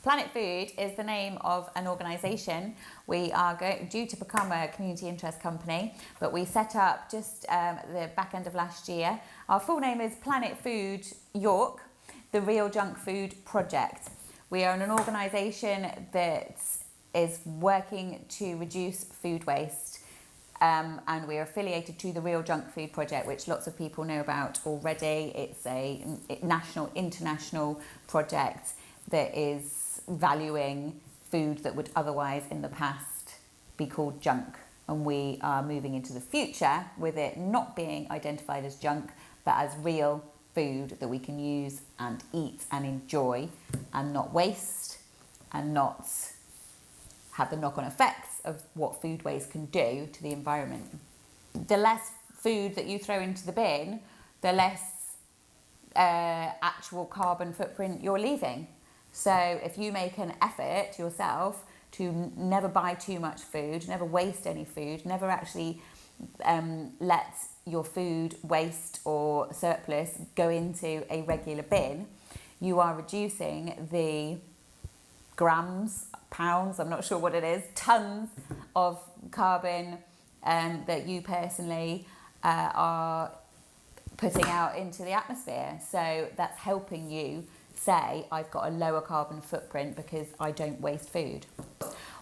Planet Food is the name of an organisation. We are due to become a community interest company, but we set up just the back end of last year. Our full name is Planet Food York, the Real Junk Food Project. We are an organisation that is working to reduce food waste, and we are affiliated to the Real Junk Food Project, which lots of people know about already. It's a national, international project that is valuing food that would otherwise in the past be called junk, and we are moving into the future with it not being identified as junk but as real food that we can use and eat and enjoy and not waste and not have the knock-on effects of what food waste can do to the environment. The less food that you throw into the bin, the less actual carbon footprint you're leaving. So if you make an effort yourself to never buy too much food, never waste any food, never actually let your food waste or surplus go into a regular bin, you are reducing the grams, pounds, I'm not sure what it is, tons of carbon that you personally are putting out into the atmosphere. So that's helping you say, I've got a lower carbon footprint because I don't waste food.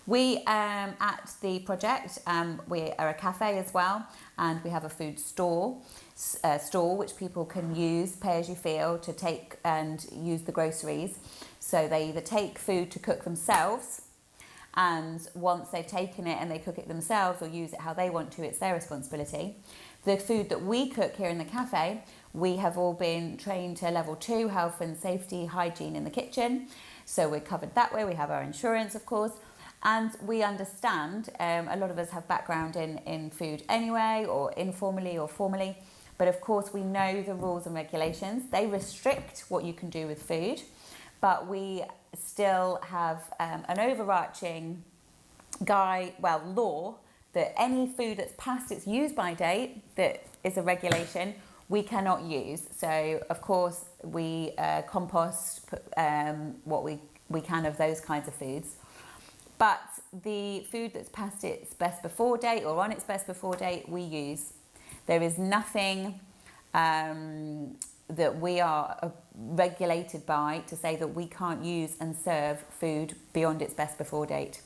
We at the project, we are a cafe as well, and we have a food store which people can use, pay as you feel, to take and use the groceries. So they either take food to cook themselves, and once they've taken it and they cook it themselves or use it how they want to, it's their responsibility. The food that we cook here in the cafe, we have all been trained to level 2 health and safety hygiene in the kitchen. So we're covered that way. We have our insurance, of course, and we understand, a lot of us have background in food anyway, or informally or formally, but of course we know the rules and regulations. They restrict what you can do with food, but we still have an overarching law that any food that's past its use-by date, that is a regulation, we cannot use. So of course we compost what we can of those kinds of foods. But the food that's past its best before date or on its best before date, we use. There is nothing that we are regulated by to say that we can't use and serve food beyond its best before date.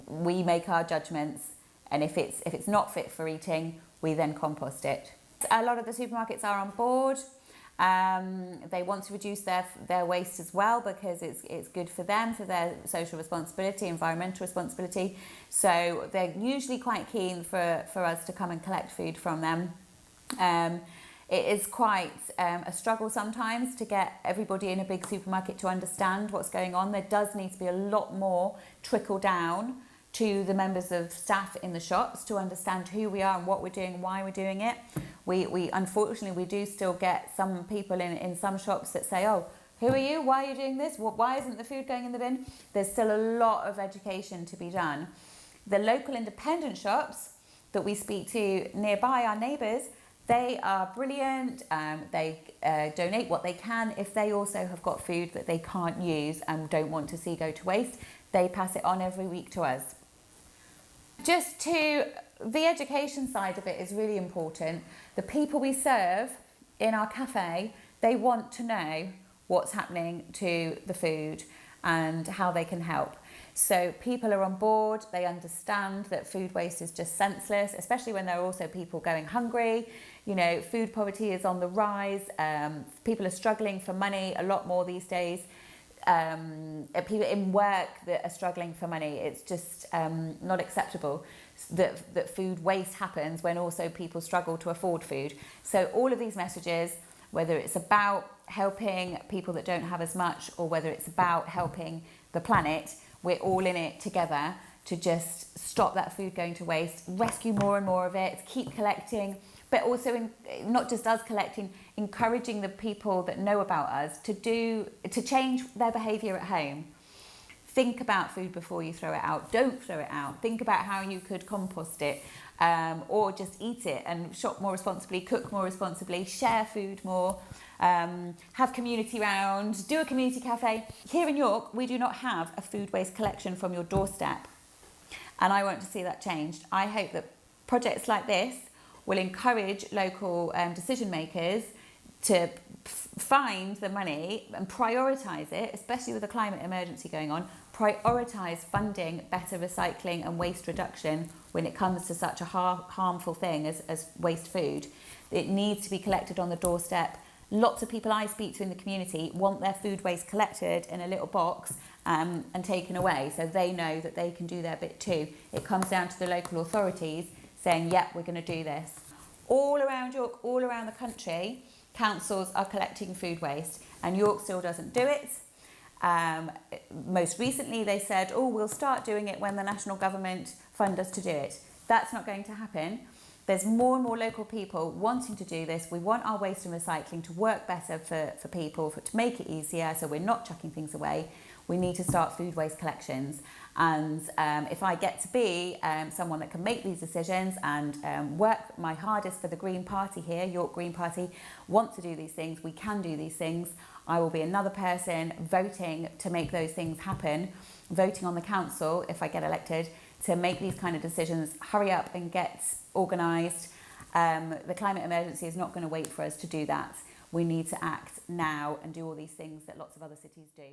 We make our judgments, and if it's not fit for eating, we then compost it. A lot of the supermarkets are on board. They want to reduce their waste as well, because it's good for them, for their social responsibility, environmental responsibility. So they're usually quite keen for us to come and collect food from them. It is quite a struggle sometimes to get everybody in a big supermarket to understand what's going on. There does need to be a lot more trickle down to the members of staff in the shops to understand who we are and what we're doing, why we're doing it. We unfortunately, we do still get some people in some shops that say, oh, who are you? Why are you doing this? Why isn't the food going in the bin? There's still a lot of education to be done. The local independent shops that we speak to nearby, our neighbours, they are brilliant. They donate what they can. If they also have got food that they can't use and don't want to see go to waste, they pass it on every week to us. The education side of it is really important. The people we serve in our cafe, they want to know what's happening to the food and how they can help. So people are on board, they understand that food waste is just senseless, especially when there are also people going hungry. You know, food poverty is on the rise. People are struggling for money a lot more these days. People in work that are struggling for money. It's just not acceptable that food waste happens when also people struggle to afford food. So all of these messages, whether it's about helping people that don't have as much or whether it's about helping the planet, we're all in it together to just stop that food going to waste, rescue more and more of it, keep collecting, but also not just us collecting, encouraging the people that know about us to change their behaviour at home. Think about food before you throw it out. Don't throw it out. Think about how you could compost it, or just eat it and shop more responsibly, cook more responsibly, share food more, have community round, do a community cafe. Here in York, we do not have a food waste collection from your doorstep, and I want to see that changed. I hope that projects like this will encourage local decision makers to find the money and prioritise it, especially with the climate emergency going on, prioritise funding better recycling and waste reduction when it comes to such a harmful thing as waste food. It needs to be collected on the doorstep. Lots of people I speak to in the community want their food waste collected in a little box and taken away, so they know that they can do their bit too. It comes down to the local authorities saying, yep, we're going to do this. All around York, all around the country, councils are collecting food waste, and York still doesn't do it. Most recently they said, oh, we'll start doing it when the national government fund us to do it. That's not going to happen. There's more and more local people wanting to do this. We want our waste and recycling to work better for people, to make it easier, so we're not chucking things away. We need to start food waste collections, and if I get to be someone that can make these decisions and work my hardest for the Green Party here, York Green Party, want to do these things, we can do these things. I will be another person voting to make those things happen, voting on the council if I get elected to make these kind of decisions. Hurry up and get organised. The climate emergency is not going to wait for us to do that. We need to act now and do all these things that lots of other cities do.